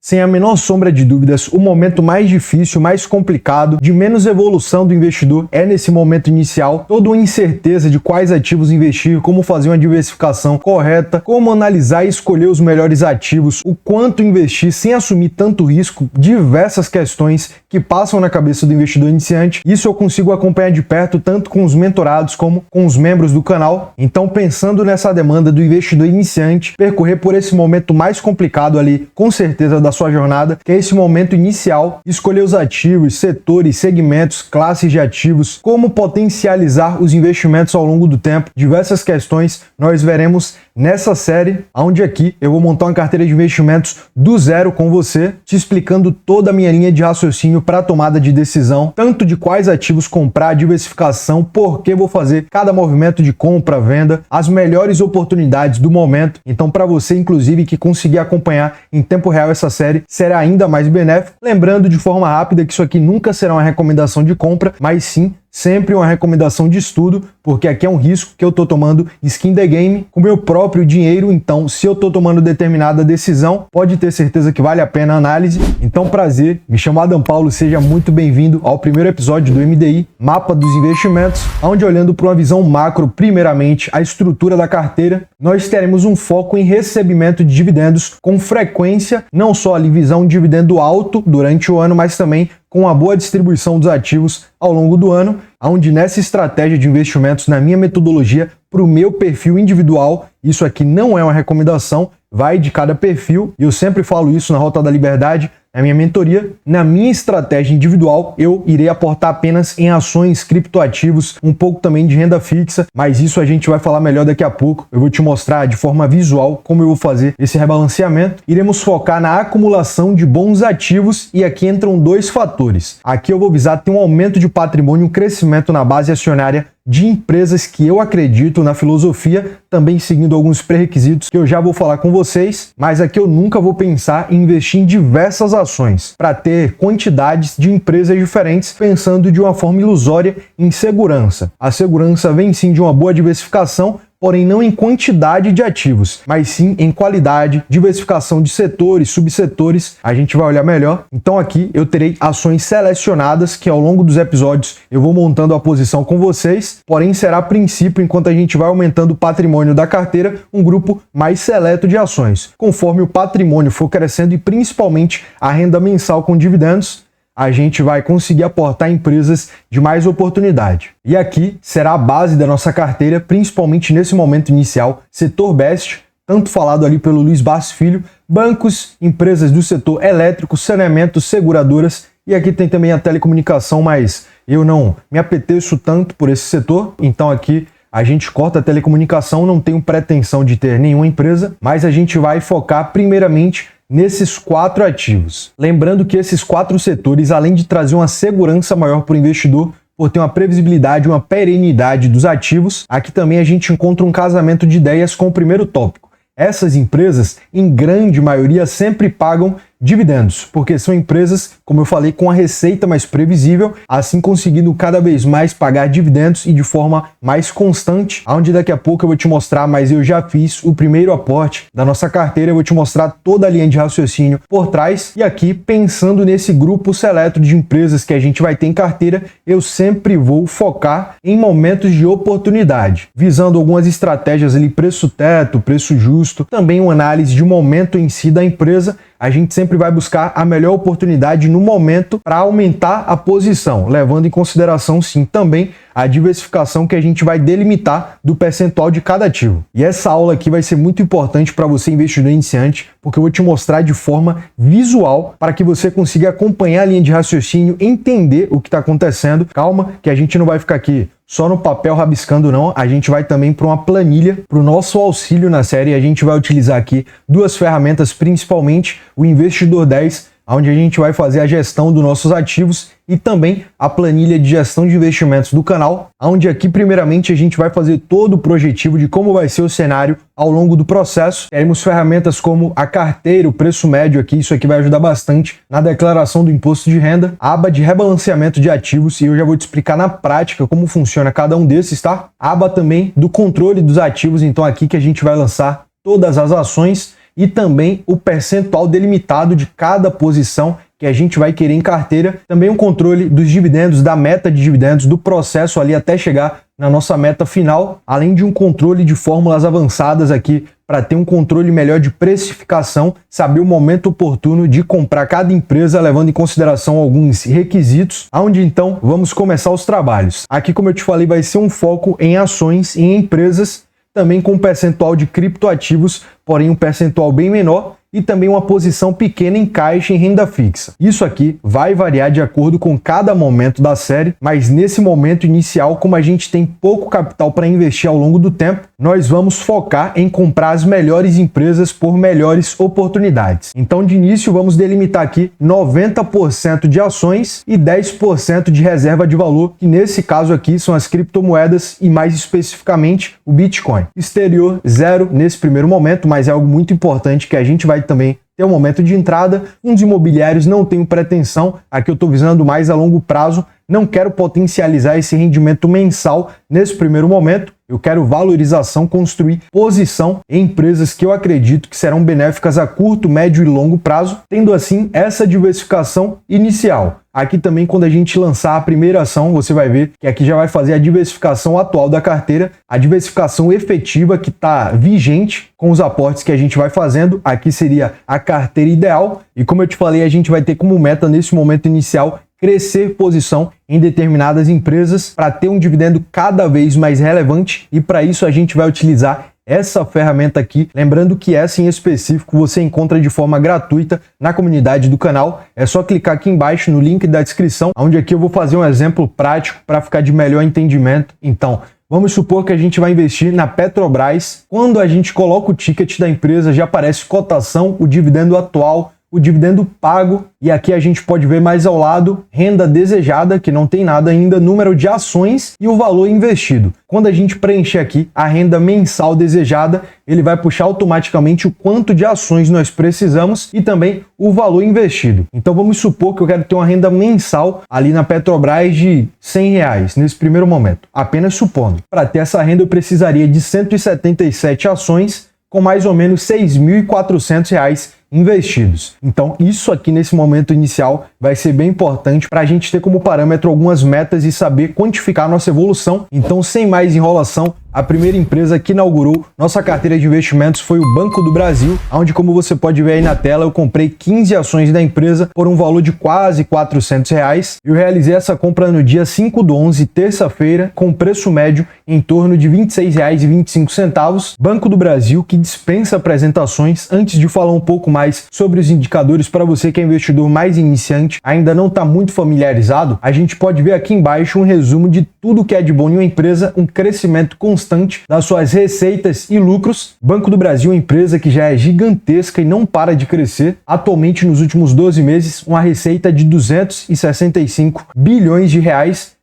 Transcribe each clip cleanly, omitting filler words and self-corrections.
Sem a menor sombra de dúvidas, o momento mais difícil, mais complicado, de menos evolução do investidor é nesse momento inicial, toda uma incerteza de quais ativos investir, como fazer uma diversificação correta, como analisar e escolher os melhores ativos, o quanto investir sem assumir tanto risco, diversas questões que passam na cabeça do investidor iniciante. Isso eu consigo acompanhar de perto tanto com os mentorados como com os membros do canal. Então, pensando nessa demanda do investidor iniciante, percorrer por esse momento mais complicado ali, com certeza da sua jornada, que é esse momento inicial, escolher os ativos, setores, segmentos, classes de ativos, como potencializar os investimentos ao longo do tempo, diversas questões nós veremos nessa série, onde aqui eu vou montar uma carteira de investimentos do zero com você, te explicando toda a minha linha de raciocínio para tomada de decisão, tanto de quais ativos comprar, diversificação, por que vou fazer cada movimento de compra, venda, as melhores oportunidades do momento. Então, para você, inclusive, que conseguir acompanhar em tempo real essa série, será ainda mais benéfico. Lembrando de forma rápida que isso aqui nunca será uma recomendação de compra, mas sim sempre uma recomendação de estudo, porque aqui é um risco que eu tô tomando skin the game com meu próprio dinheiro. Então, se eu tô tomando determinada decisão, pode ter certeza que vale a pena a análise. Então, prazer, me chamo Adam Paulo, seja muito bem-vindo ao primeiro episódio do MDI, Mapa dos Investimentos, onde, olhando para uma visão macro, primeiramente a estrutura da carteira, nós teremos um foco em recebimento de dividendos com frequência, não só ali visão de dividendo alto durante o ano, mas também com uma boa distribuição dos ativos ao longo do ano, onde nessa estratégia de investimentos, na minha metodologia, para o meu perfil individual, isso aqui não é uma recomendação, vai de cada perfil, e eu sempre falo isso na Rota da Liberdade, na minha mentoria, na minha estratégia individual, eu irei aportar apenas em ações, criptoativos, um pouco também de renda fixa, mas isso a gente vai falar melhor daqui a pouco. Eu vou te mostrar de forma visual como eu vou fazer esse rebalanceamento. Iremos focar na acumulação de bons ativos e aqui entram dois fatores. Aqui eu vou visar ter um aumento de patrimônio, um crescimento na base acionária de empresas que eu acredito na filosofia, também seguindo alguns pré-requisitos que eu já vou falar com vocês, mas aqui eu nunca vou pensar em investir em diversas ações para ter quantidades de empresas diferentes, pensando de uma forma ilusória em segurança. A segurança vem sim de uma boa diversificação, porém não em quantidade de ativos, mas sim em qualidade, diversificação de setores, subsetores, a gente vai olhar melhor. Então aqui eu terei ações selecionadas que ao longo dos episódios eu vou montando a posição com vocês, porém será a princípio, enquanto a gente vai aumentando o patrimônio da carteira, um grupo mais seleto de ações. Conforme o patrimônio for crescendo e principalmente a renda mensal com dividendos, a gente vai conseguir aportar em empresas de mais oportunidade. E aqui será a base da nossa carteira, principalmente nesse momento inicial, setor Best, tanto falado ali pelo Luiz Barros Filho, bancos, empresas do setor elétrico, saneamento, seguradoras, e aqui tem também a telecomunicação, mas eu não me apeteço tanto por esse setor, então aqui a gente corta a telecomunicação, não tenho pretensão de ter nenhuma empresa, mas a gente vai focar primeiramente nesses 4 ativos. Lembrando que esses 4 setores, além de trazer uma segurança maior para o investidor, por ter uma previsibilidade, uma perenidade dos ativos, aqui também a gente encontra um casamento de ideias com o primeiro tópico. Essas empresas, em grande maioria, sempre pagam dividendos, porque são empresas, como eu falei, com a receita mais previsível, assim conseguindo cada vez mais pagar dividendos e de forma mais constante, onde daqui a pouco eu vou te mostrar, mas eu já fiz o primeiro aporte da nossa carteira, eu vou te mostrar toda a linha de raciocínio por trás, e aqui, pensando nesse grupo seleto de empresas que a gente vai ter em carteira, eu sempre vou focar em momentos de oportunidade, visando algumas estratégias ali, preço teto, preço justo, também uma análise de momento em si da empresa. A gente sempre vai buscar a melhor oportunidade no momento para aumentar a posição, levando em consideração, sim, também a diversificação que a gente vai delimitar do percentual de cada ativo. E essa aula aqui vai ser muito importante para você, investidor iniciante, porque eu vou te mostrar de forma visual para que você consiga acompanhar a linha de raciocínio, entender o que está acontecendo. Calma, que a gente não vai ficar aqui só no papel rabiscando não, a gente vai também para uma planilha, para o nosso auxílio na série, a gente vai utilizar aqui 2 ferramentas, principalmente o Investidor 10, onde a gente vai fazer a gestão dos nossos ativos e também a planilha de gestão de investimentos do canal, onde aqui primeiramente a gente vai fazer todo o projetivo de como vai ser o cenário ao longo do processo. Teremos ferramentas como a carteira, o preço médio aqui, isso aqui vai ajudar bastante na declaração do imposto de renda, a aba de rebalanceamento de ativos, e eu já vou te explicar na prática como funciona cada um desses, tá? A aba também do controle dos ativos, então aqui que a gente vai lançar todas as ações e também o percentual delimitado de cada posição que a gente vai querer em carteira, também um controle dos dividendos, da meta de dividendos, do processo ali até chegar na nossa meta final, além de um controle de fórmulas avançadas aqui para ter um controle melhor de precificação, saber o momento oportuno de comprar cada empresa, levando em consideração alguns requisitos, onde então vamos começar os trabalhos. Aqui, como eu te falei, vai ser um foco em ações e em empresas, também com um percentual de criptoativos, porém um percentual bem menor, e também uma posição pequena em caixa em renda fixa. Isso aqui vai variar de acordo com cada momento da série, mas nesse momento inicial, como a gente tem pouco capital para investir ao longo do tempo, nós vamos focar em comprar as melhores empresas por melhores oportunidades. Então, de início, vamos delimitar aqui 90% de ações e 10% de reserva de valor, que nesse caso aqui são as criptomoedas e mais especificamente o Bitcoin. Exterior, zero nesse primeiro momento, mas é algo muito importante que a gente vai também ter um momento de entrada. Fundos imobiliários não tenho pretensão, aqui eu estou visando mais a longo prazo, não quero potencializar esse rendimento mensal nesse primeiro momento, eu quero valorização, construir posição em empresas que eu acredito que serão benéficas a curto, médio e longo prazo, tendo assim essa diversificação inicial. Aqui também, quando a gente lançar a primeira ação, você vai ver que aqui já vai fazer a diversificação atual da carteira, a diversificação efetiva que está vigente com os aportes que a gente vai fazendo. Aqui seria a carteira ideal e, como eu te falei, a gente vai ter como meta nesse momento inicial crescer posição em determinadas empresas para ter um dividendo cada vez mais relevante, e para isso a gente vai utilizar essa ferramenta aqui. Lembrando que essa em específico você encontra de forma gratuita na comunidade do canal. É só clicar aqui embaixo no link da descrição, onde aqui eu vou fazer um exemplo prático para ficar de melhor entendimento. Então, vamos supor que a gente vai investir na Petrobras. Quando a gente coloca o ticket da empresa, já aparece cotação, o dividendo atual, o dividendo pago, e aqui a gente pode ver mais ao lado renda desejada, que não tem nada ainda, número de ações e o valor investido. Quando a gente preencher aqui a renda mensal desejada, ele vai puxar automaticamente o quanto de ações nós precisamos e também o valor investido. Então vamos supor que eu quero ter uma renda mensal ali na Petrobras de R$100 nesse primeiro momento, apenas supondo. Para ter essa renda eu precisaria de 177 ações com mais ou menos R$6.400 investidos. Então isso aqui nesse momento inicial vai ser bem importante para a gente ter como parâmetro algumas metas e saber quantificar a nossa evolução. Então, sem mais enrolação, a primeira empresa que inaugurou nossa carteira de investimentos foi o Banco do Brasil, onde, como você pode ver aí na tela, eu comprei 15 ações da empresa por um valor de quase R$400. Eu realizei essa compra no dia 5/11, terça-feira, com preço médio em torno de R$26,25. Banco do Brasil, que dispensa apresentações. Antes de falar um pouco mais sobre os indicadores para você que é investidor mais iniciante, ainda não está muito familiarizado, a gente pode ver aqui embaixo um resumo de tudo que é de bom em uma empresa, um crescimento constante das suas receitas e lucros. Banco do Brasil é uma empresa que já é gigantesca e não para de crescer. Atualmente, nos últimos 12 meses, uma receita de R$265 bilhões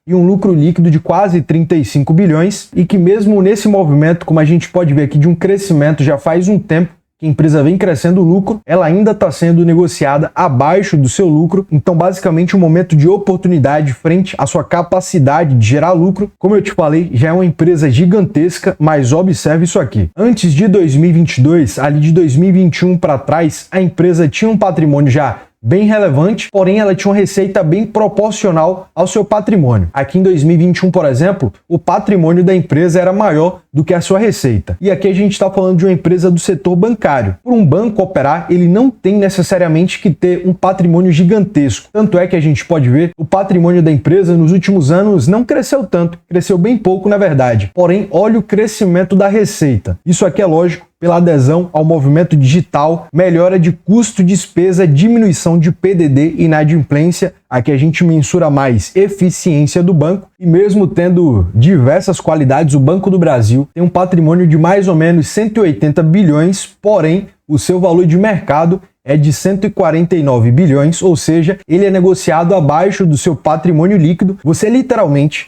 e um lucro líquido de quase 35 bilhões, e que mesmo nesse movimento, como a gente pode ver aqui, de um crescimento já faz um tempo, que a empresa vem crescendo o lucro, ela ainda está sendo negociada abaixo do seu lucro. Então, basicamente, um momento de oportunidade frente à sua capacidade de gerar lucro. Como eu te falei, já é uma empresa gigantesca, mas observe isso aqui. Antes de 2022, ali de 2021 para trás, a empresa tinha um patrimônio já bem relevante, porém ela tinha uma receita bem proporcional ao seu patrimônio. Aqui em 2021, por exemplo, o patrimônio da empresa era maior do que a sua receita. E aqui a gente está falando de uma empresa do setor bancário. Por um banco operar, ele não tem necessariamente que ter um patrimônio gigantesco. Tanto é que a gente pode ver o patrimônio da empresa nos últimos anos não cresceu tanto, cresceu bem pouco na verdade. Porém, olha o crescimento da receita. Isso aqui é lógico pela adesão ao movimento digital, melhora de custo, despesa, diminuição de PDD e inadimplência. Aqui a gente mensura mais eficiência do banco, e mesmo tendo diversas qualidades, o Banco do Brasil tem um patrimônio de mais ou menos 180 bilhões, porém o seu valor de mercado é de 149 bilhões, ou seja, ele é negociado abaixo do seu patrimônio líquido. Você literalmente,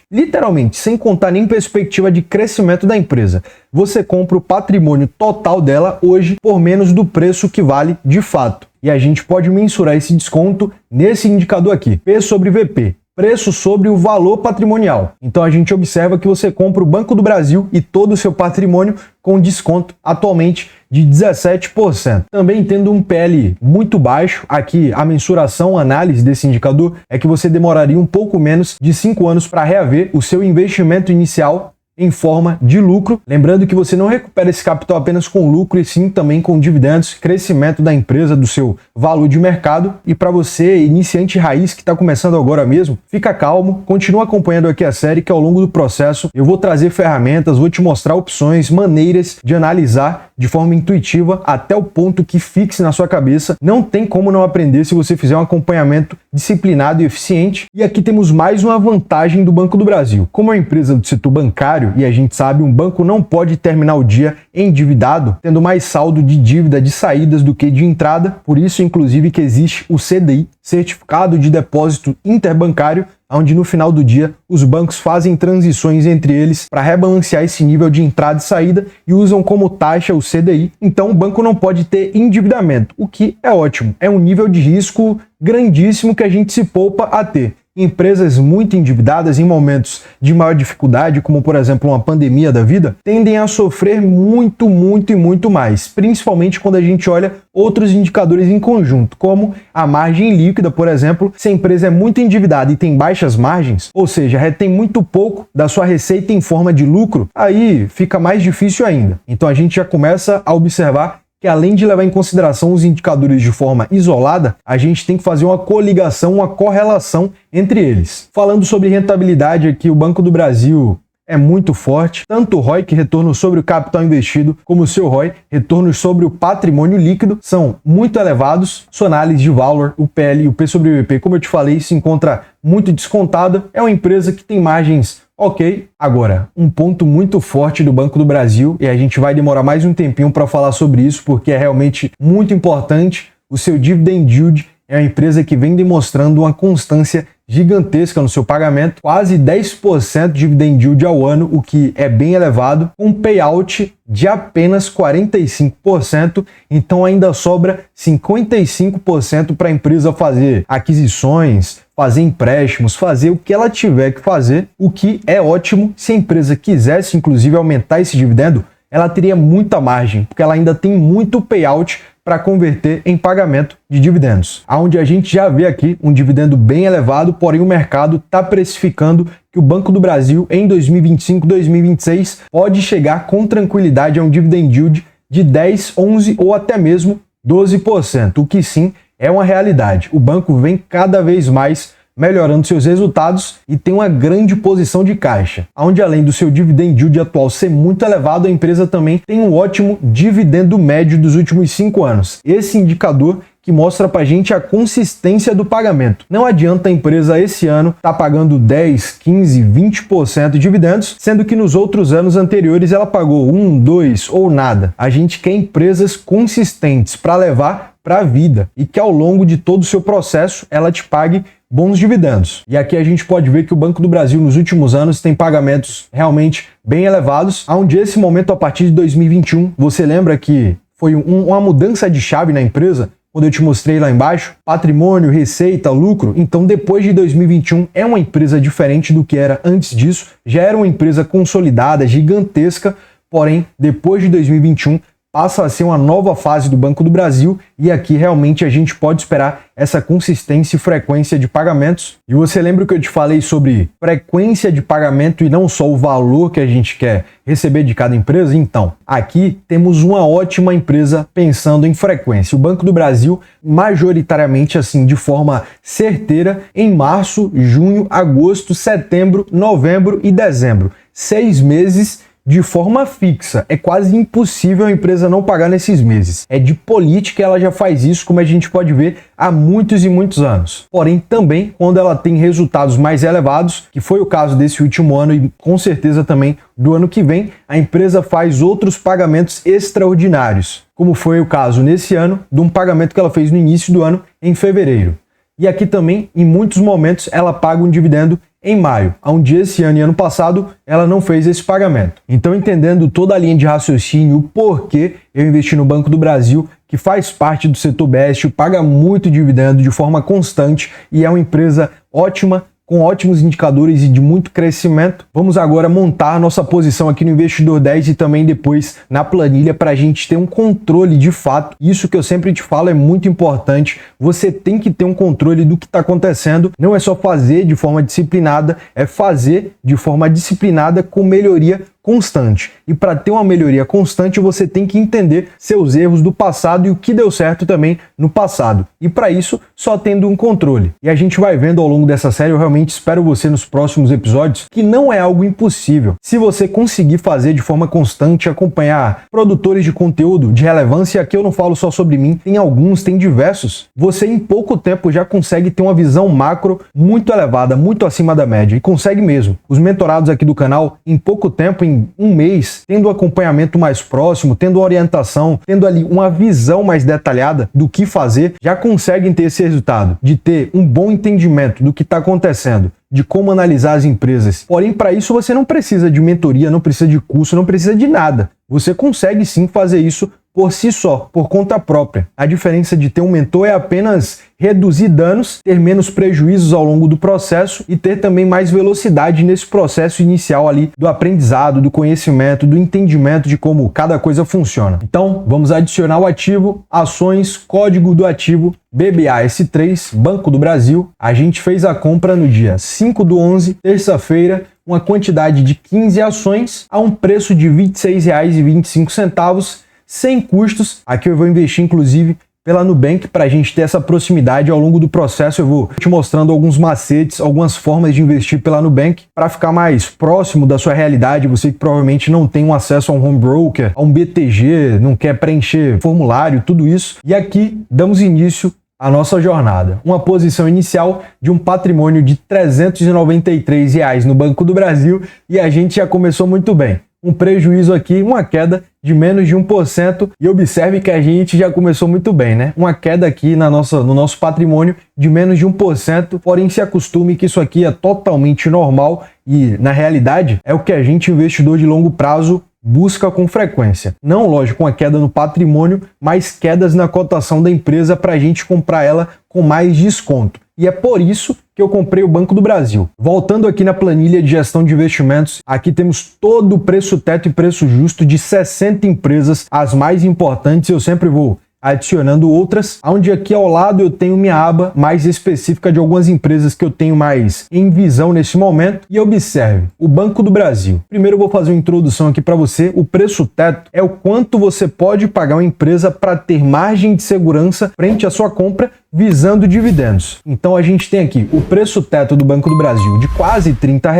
sem contar nem perspectiva de crescimento da empresa, você compra o patrimônio total dela hoje por menos do preço que vale de fato. E a gente pode mensurar esse desconto nesse indicador aqui, P sobre VP. Preço sobre o valor patrimonial. Então a gente observa que você compra o Banco do Brasil e todo o seu patrimônio com desconto atualmente de 17%. Também tendo um PL muito baixo, aqui a mensuração, a análise desse indicador é que você demoraria um pouco menos de 5 anos para reaver o seu investimento inicial em forma de lucro. Lembrando que você não recupera esse capital apenas com lucro, e sim também com dividendos, crescimento da empresa, do seu valor de mercado. E para você, iniciante raiz que está começando agora mesmo, fica calmo, continua acompanhando aqui a série, que ao longo do processo eu vou trazer ferramentas, vou te mostrar opções, maneiras de analisar de forma intuitiva até o ponto que fixe na sua cabeça. Não tem como não aprender se você fizer um acompanhamento disciplinado e eficiente. E aqui temos mais uma vantagem do Banco do Brasil. Como é uma empresa do setor bancário, e a gente sabe, um banco não pode terminar o dia endividado, tendo mais saldo de dívida de saídas do que de entrada. Por isso, inclusive, que existe o CDI, Certificado de Depósito Interbancário, onde no final do dia os bancos fazem transições entre eles para rebalancear esse nível de entrada e saída e usam como taxa o CDI. Então o banco não pode ter endividamento, o que é ótimo. É um nível de risco grandíssimo que a gente se poupa a ter. Empresas muito endividadas em momentos de maior dificuldade, como por exemplo uma pandemia da vida, tendem a sofrer muito e muito mais, principalmente quando a gente olha outros indicadores em conjunto, como a margem líquida, por exemplo. Se a empresa é muito endividada e tem baixas margens, ou seja, retém muito pouco da sua receita em forma de lucro, aí fica mais difícil ainda. Então a gente já começa a observar que, além de levar em consideração os indicadores de forma isolada, a gente tem que fazer uma coligação, uma correlação entre eles. Falando sobre rentabilidade aqui, o Banco do Brasil é muito forte, tanto o ROI, que retorno sobre o capital investido, como o seu ROI, retornos sobre o patrimônio líquido, são muito elevados. Sua análise de valor, o PL e o P sobre o IP, como eu te falei, se encontra muito descontada. É uma empresa que tem margens ok. Agora, um ponto muito forte do Banco do Brasil, e a gente vai demorar mais um tempinho para falar sobre isso, porque é realmente muito importante, o seu dividend yield. É uma empresa que vem demonstrando uma constância gigantesca no seu pagamento, quase 10% de dividend yield ao ano, o que é bem elevado, um payout de apenas 45%, então ainda sobra 55% para a empresa fazer aquisições, fazer empréstimos, fazer o que ela tiver que fazer, o que é ótimo. Se a empresa quisesse, inclusive, aumentar esse dividendo, ela teria muita margem, porque ela ainda tem muito payout para converter em pagamento de dividendos. Onde a gente já vê aqui um dividendo bem elevado, porém o mercado está precificando que o Banco do Brasil em 2025, 2026 pode chegar com tranquilidade a um dividend yield de 10, 11 ou até mesmo 12%, o que sim é uma realidade. O banco vem cada vez mais melhorando seus resultados e tem uma grande posição de caixa, onde além do seu dividend yield atual ser muito elevado, a empresa também tem um ótimo dividendo médio dos últimos 5 anos. Esse indicador que mostra pra gente a consistência do pagamento. Não adianta a empresa esse ano estar pagando 10, 15, 20% de dividendos, sendo que nos outros anos anteriores ela pagou 1, 2 ou nada. A gente quer empresas consistentes para levar para a vida e que ao longo de todo o seu processo ela te pague bons dividendos. E aqui a gente pode ver que o Banco do Brasil nos últimos anos tem pagamentos realmente bem elevados, onde esse momento a partir de 2021, você lembra que foi uma mudança de chave na empresa, quando eu te mostrei lá embaixo, patrimônio, receita, lucro. Então depois de 2021 é uma empresa diferente do que era antes disso, já era uma empresa consolidada, gigantesca, porém depois de 2021 passa a ser uma nova fase do Banco do Brasil e aqui realmente a gente pode esperar essa consistência e frequência de pagamentos. E você lembra que eu te falei sobre frequência de pagamento e não só o valor que a gente quer receber de cada empresa? Então, aqui temos uma ótima empresa pensando em frequência. O Banco do Brasil, majoritariamente assim, de forma certeira, em março, junho, agosto, setembro, novembro e dezembro. 6 meses de forma fixa. É quase impossível a empresa não pagar nesses meses. É de política, ela já faz isso, como a gente pode ver, há muitos e muitos anos. Porém, também, quando ela tem resultados mais elevados, que foi o caso desse último ano e com certeza também do ano que vem, a empresa faz outros pagamentos extraordinários, como foi o caso nesse ano, de um pagamento que ela fez no início do ano, em fevereiro. E aqui também, em muitos momentos, ela paga um dividendo em maio, onde esse ano e ano passado ela não fez esse pagamento. Então, entendendo toda a linha de raciocínio, o porquê eu investi no Banco do Brasil, que faz parte do setor BEST, paga muito dividendo de forma constante e é uma empresa ótima, com ótimos indicadores e de muito crescimento. Vamos agora montar a nossa posição aqui no Investidor 10 e também depois na planilha para a gente ter um controle de fato. Isso que eu sempre te falo é muito importante. Você tem que ter um controle do que está acontecendo. Não é só fazer de forma disciplinada, é fazer de forma disciplinada com melhoria constante. E para ter uma melhoria constante, você tem que entender seus erros do passado e o que deu certo também no passado. E para isso, só tendo um controle. E a gente vai vendo ao longo dessa série, eu realmente espero você nos próximos episódios, que não é algo impossível. Se você conseguir fazer de forma constante, acompanhar produtores de conteúdo de relevância, aqui eu não falo só sobre mim, tem alguns, tem diversos, você em pouco tempo já consegue ter uma visão macro muito elevada, muito acima da média. E consegue mesmo. Os mentorados aqui do canal, em pouco tempo, em um mês, tendo um acompanhamento mais próximo, tendo orientação, tendo ali uma visão mais detalhada do que fazer, já conseguem ter esse resultado, de ter um bom entendimento do que está acontecendo, de como analisar as empresas. Porém, para isso você não precisa de mentoria, não precisa de curso, não precisa de nada. Você consegue sim fazer isso por si só, por conta própria. A diferença de ter um mentor é apenas reduzir danos, ter menos prejuízos ao longo do processo e ter também mais velocidade nesse processo inicial ali do aprendizado, do conhecimento, do entendimento de como cada coisa funciona. Então, vamos adicionar o ativo, ações, código do ativo, BBAS3, Banco do Brasil. A gente fez a compra no dia 5/11, terça-feira, uma quantidade de 15 ações a um preço de R$ 26,25, sem custos. Aqui eu vou investir inclusive pela Nubank para a gente ter essa proximidade ao longo do processo. Eu vou te mostrando alguns macetes, algumas formas de investir pela Nubank para ficar mais próximo da sua realidade. Você que provavelmente não tem um acesso a um home broker, a um BTG, não quer preencher formulário, tudo isso. E aqui damos início à nossa jornada. Uma posição inicial de um patrimônio de R$ 393 no Banco do Brasil e a gente já começou muito bem. Um prejuízo aqui, uma queda de menos de 1%, e observe que a gente já começou muito bem, né? Uma queda aqui no nosso patrimônio de menos de 1%, porém se acostume que isso aqui é totalmente normal e, na realidade, é o que a gente, investidor de longo prazo, busca com frequência. Não, lógico, uma queda no patrimônio, mas quedas na cotação da empresa para a gente comprar ela com mais desconto. E é por isso que eu comprei o Banco do Brasil. Voltando aqui na planilha de gestão de investimentos, aqui temos todo o preço teto e preço justo de 60 empresas, as mais importantes. Eu sempre vou adicionando outras, onde aqui ao lado eu tenho minha aba mais específica de algumas empresas que eu tenho mais em visão nesse momento. E observe, o Banco do Brasil. Primeiro eu vou fazer uma introdução aqui para você. O preço teto é o quanto você pode pagar uma empresa para ter margem de segurança frente à sua compra, visando dividendos. Então a gente tem aqui o preço teto do Banco do Brasil de quase R$ 30,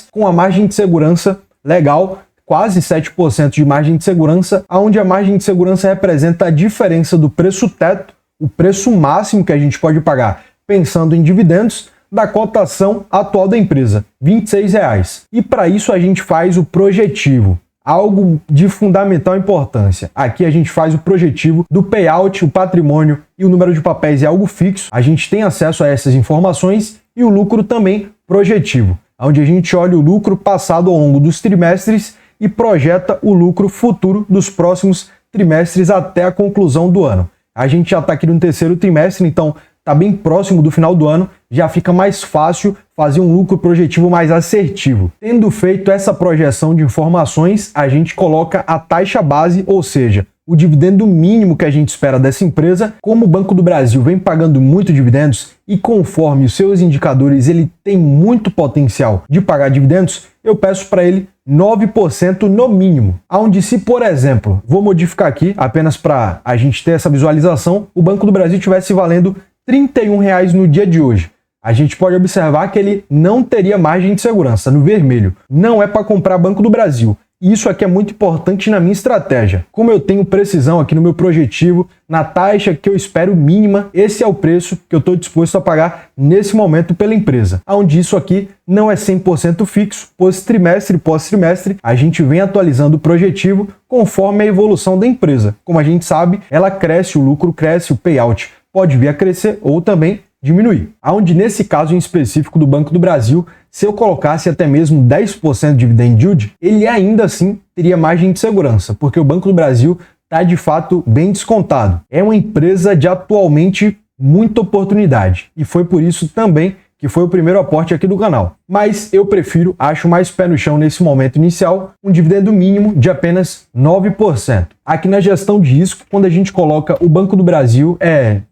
com a margem de segurança legal, quase 7% de margem de segurança, onde a margem de segurança representa a diferença do preço teto, o preço máximo que a gente pode pagar pensando em dividendos, da cotação atual da empresa, R$ 26. E para isso a gente faz o projetivo, algo de fundamental importância. Aqui a gente faz o projetivo do payout, o patrimônio e o número de papéis é algo fixo. A gente tem acesso a essas informações e o lucro também projetivo, onde a gente olha o lucro passado ao longo dos trimestres e projeta o lucro futuro dos próximos trimestres até a conclusão do ano. A gente já está aqui no terceiro trimestre, então está bem próximo do final do ano, já fica mais fácil fazer um lucro projetivo mais assertivo. Tendo feito essa projeção de informações, a gente coloca a taxa base, ou seja, o dividendo mínimo que a gente espera dessa empresa. Como o Banco do Brasil vem pagando muito dividendos e conforme os seus indicadores ele tem muito potencial de pagar dividendos, eu peço para ele 9% no mínimo. Onde se, por exemplo, vou modificar aqui apenas para a gente ter essa visualização, o Banco do Brasil estivesse valendo R$ 31 no dia de hoje. A gente pode observar que ele não teria margem de segurança, no vermelho. Não é para comprar Banco do Brasil. E isso aqui é muito importante na minha estratégia. Como eu tenho precisão aqui no meu projetivo, na taxa que eu espero mínima, esse é o preço que eu estou disposto a pagar nesse momento pela empresa. Onde isso aqui não é 100% fixo, pois trimestre pós trimestre a gente vem atualizando o projetivo conforme a evolução da empresa. Como a gente sabe, ela cresce, o lucro cresce, o payout pode vir a crescer ou também diminuir. Onde nesse caso em específico do Banco do Brasil, se eu colocasse até mesmo 10% de dividend yield, ele ainda assim teria margem de segurança, porque o Banco do Brasil está de fato bem descontado. É uma empresa de atualmente muita oportunidade e foi por isso também que foi o primeiro aporte aqui do canal. Mas eu prefiro, acho mais pé no chão nesse momento inicial, um dividendo mínimo de apenas 9%. Aqui na gestão de risco, quando a gente coloca o Banco do Brasil,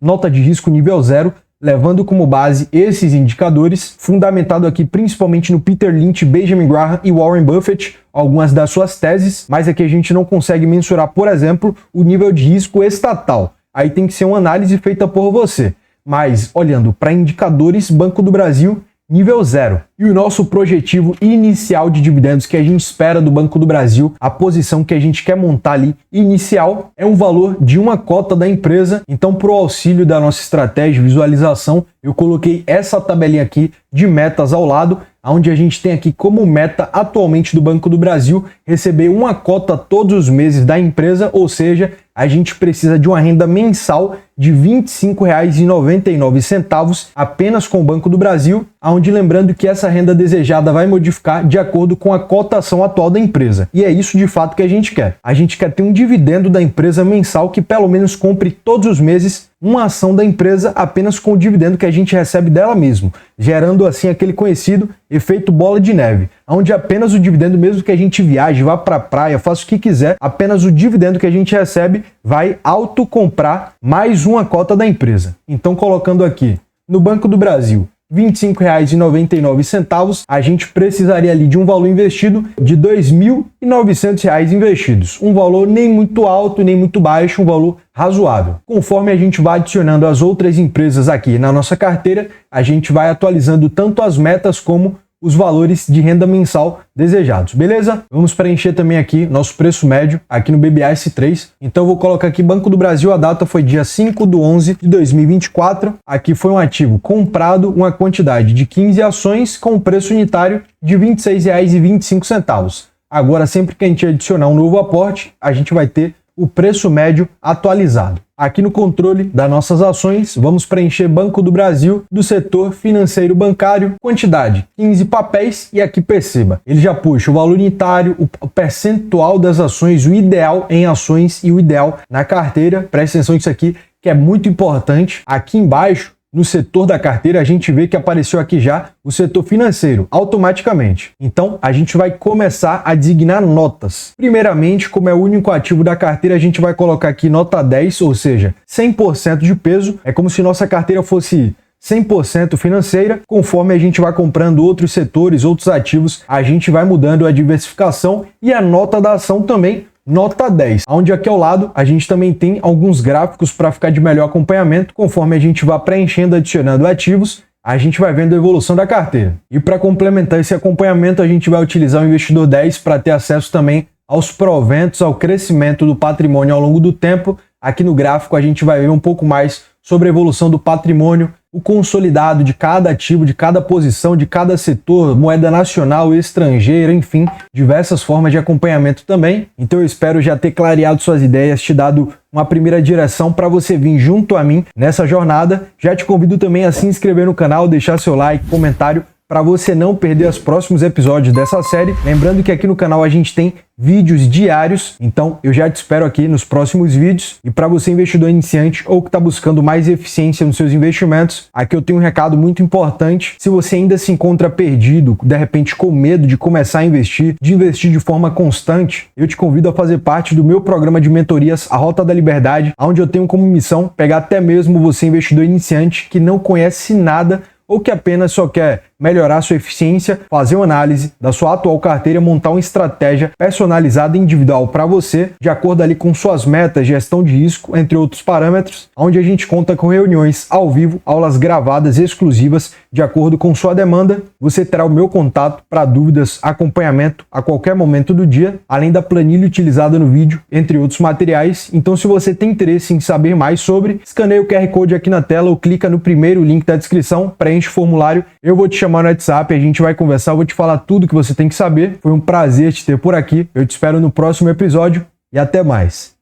nota de risco nível 0, levando como base esses indicadores, fundamentado aqui principalmente no Peter Lynch, Benjamin Graham e Warren Buffett, algumas das suas teses, mas aqui a gente não consegue mensurar, por exemplo, o nível de risco estatal. Aí tem que ser uma análise feita por você. Mas, olhando para indicadores, Banco do Brasil, nível 0. E o nosso projetivo inicial de dividendos que a gente espera do Banco do Brasil, a posição que a gente quer montar ali inicial, é um valor de uma cota da empresa. Então, para o auxílio da nossa estratégia de visualização, eu coloquei essa tabelinha aqui de metas ao lado, onde a gente tem aqui como meta atualmente do Banco do Brasil receber uma cota todos os meses da empresa, ou seja, a gente precisa de uma renda mensal de R$ 25,99 apenas com o Banco do Brasil, onde lembrando que essa renda desejada vai modificar de acordo com a cotação atual da empresa. E é isso de fato que a gente quer. A gente quer ter um dividendo da empresa mensal que pelo menos compre todos os meses uma ação da empresa apenas com o dividendo que a gente recebe dela mesmo, gerando assim aquele conhecido efeito bola de neve, onde apenas o dividendo, mesmo que a gente viaje, vá para a praia, faça o que quiser, apenas o dividendo que a gente recebe vai autocomprar mais uma cota da empresa. Então, colocando aqui no Banco do Brasil, R$ 25,99, a gente precisaria ali de um valor investido de R$ 2.900 investidos. Um valor nem muito alto, nem muito baixo, um valor razoável. Conforme a gente vai adicionando as outras empresas aqui na nossa carteira, a gente vai atualizando tanto as metas como os valores de renda mensal desejados, beleza? Vamos preencher também aqui nosso preço médio aqui no BBAS3. Então eu vou colocar aqui Banco do Brasil, a data foi dia 5/11/2024. Aqui foi um ativo comprado, uma quantidade de 15 ações com preço unitário de R$ 26,25. Agora, sempre que a gente adicionar um novo aporte, a gente vai ter o preço médio atualizado. Aqui no controle das nossas ações, vamos preencher Banco do Brasil do setor financeiro bancário, quantidade 15 papéis, e aqui perceba, ele já puxa o valor unitário, o percentual das ações, o ideal em ações e o ideal na carteira. Presta atenção nisso aqui, que é muito importante. Aqui embaixo, no setor da carteira, a gente vê que apareceu aqui já o setor financeiro, automaticamente. Então, a gente vai começar a designar notas. Primeiramente, como é o único ativo da carteira, a gente vai colocar aqui nota 10, ou seja, 100% de peso. É como se nossa carteira fosse 100% financeira. Conforme a gente vai comprando outros setores, outros ativos, a gente vai mudando a diversificação e a nota da ação também. Nota 10, onde aqui ao lado a gente também tem alguns gráficos para ficar de melhor acompanhamento. Conforme a gente vai preenchendo, adicionando ativos, a gente vai vendo a evolução da carteira. E para complementar esse acompanhamento, a gente vai utilizar o Investidor 10 para ter acesso também aos proventos, ao crescimento do patrimônio ao longo do tempo. Aqui no gráfico a gente vai ver um pouco mais sobre a evolução do patrimônio, o consolidado de cada ativo, de cada posição, de cada setor, moeda nacional, estrangeira, enfim, diversas formas de acompanhamento também. Então eu espero já ter clareado suas ideias, te dado uma primeira direção para você vir junto a mim nessa jornada. Já te convido também a se inscrever no canal, deixar seu like, comentário, para você não perder os próximos episódios dessa série. Lembrando que aqui no canal a gente tem vídeos diários, então eu já te espero aqui nos próximos vídeos. E para você investidor iniciante ou que está buscando mais eficiência nos seus investimentos, aqui eu tenho um recado muito importante. Se você ainda se encontra perdido, de repente com medo de começar a investir, de investir de forma constante, eu te convido a fazer parte do meu programa de mentorias, A Rota da Liberdade, onde eu tenho como missão pegar até mesmo você investidor iniciante que não conhece nada ou que apenas só quer melhorar sua eficiência, fazer uma análise da sua atual carteira, montar uma estratégia personalizada e individual para você, de acordo ali com suas metas, gestão de risco, entre outros parâmetros, onde a gente conta com reuniões ao vivo, aulas gravadas exclusivas, de acordo com sua demanda. Você terá o meu contato para dúvidas, acompanhamento a qualquer momento do dia, além da planilha utilizada no vídeo, entre outros materiais. Então, se você tem interesse em saber mais sobre, escaneie o QR Code aqui na tela ou clica no primeiro link da descrição, preenche o formulário, eu vou te chamar no WhatsApp, a gente vai conversar, eu vou te falar tudo que você tem que saber. Foi um prazer te ter por aqui, eu te espero no próximo episódio e até mais.